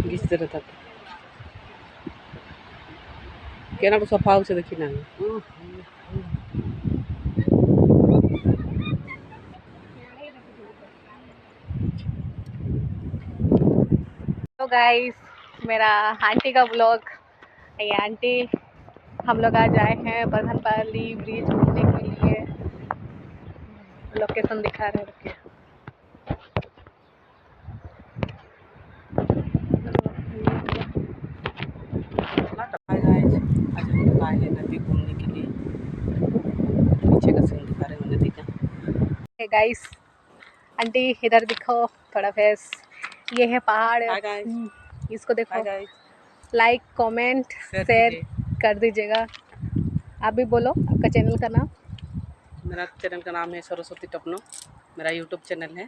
घिचते था केना तो सफा से देखी ना तो गाइस मेरा आंटी का ब्लॉग। ये आंटी हम लोग आज आए हैं बरहनपाली ब्रिज घूमने के लिए। लोकेशन दिखा रहे हैं। नदी घूमने के लिए पीछे का सीन दिखा रहे हैं नदी का। गाइस आंटी इधर दिखो थोड़ा फेस। ये है पहाड़। इसको देखो। लाइक कमेंट शेयर कर दीजिएगा। आप भी बोलो आपका चैनल का नाम। मेरा चैनल का नाम है सरस्वती टपनो। मेरा यूट्यूब चैनल है।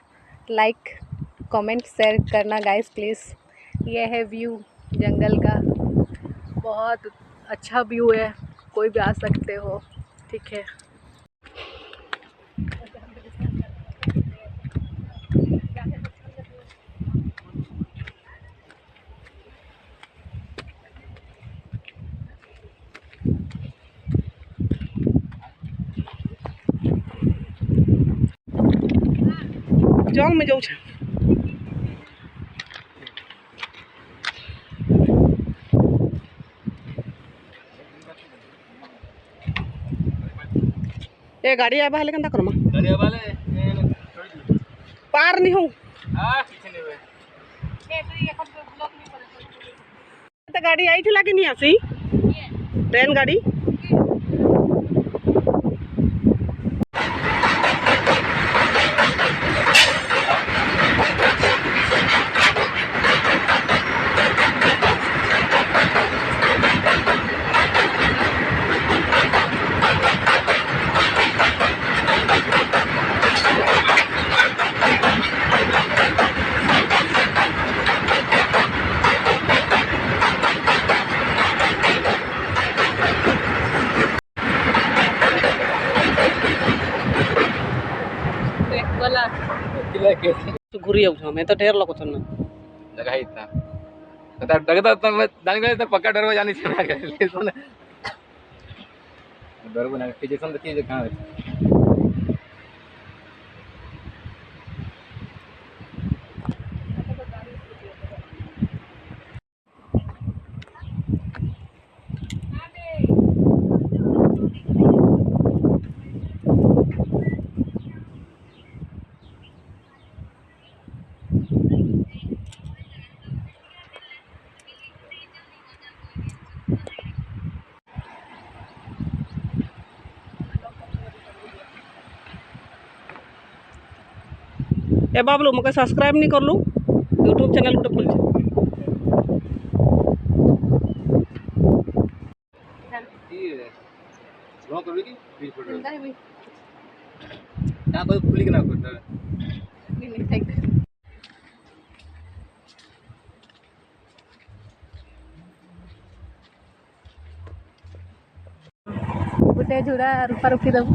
लाइक कमेंट शेयर करना गाइस प्लीज़। ये है व्यू जंगल का। बहुत अच्छा व्यू है। कोई भी आ सकते हो। ठीक है। जंग में जाऊ ए गाड़ी आबा हले कंदा करमा गाड़ी आबा ले पार नहीं हूं हां पीछे नहीं हुए ए तो ये कब ब्लॉक नहीं करे तो गाड़ी आई थी लागे नहीं आसी ट्रेन गाड़ी घुरी जाऊ मैं तो ढेर लोग छन जगह इतना कता लगता तो मैं दानी गए तो पक्का डर हो जानी चाहिए सुन डर बना फिजिक्स में चीज कहां है ए बाबलू मके सब्सक्राइब नहीं कर लू यूट्यूब चैनल गुटे खोल नो कर की प्लीज फोटो ना कोई खुली के ना करता नहीं थैंक गुटे जुड़ा रुपा रुपी दब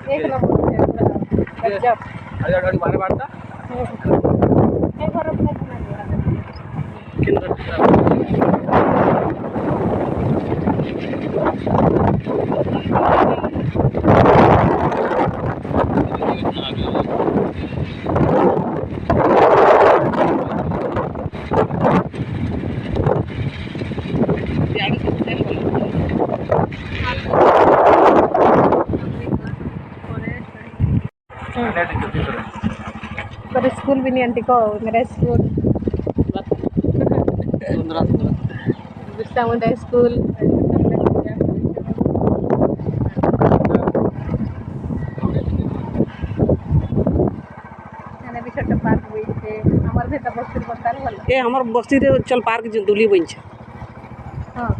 एक नंबर जब अरे गाड़ी बारे बांटता एक बार अपना पर स्कूल भी नहीं आंटी को मेरा स्कूल बिरसा मुंडा स्कूल भी छोटा पार्क भी है हमारे बेटा बस्ती बताल वाला ए हमर बस्ती रे चल पार्क दुली बन छ हां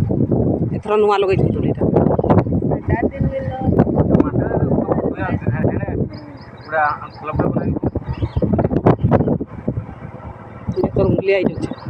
एथरा नुआ लगै छ दुलीटा सात दिन मिलो पूरा क्लब बनाई ତରଙ୍ଗୁଲି ଆଇ ଯାଉଛି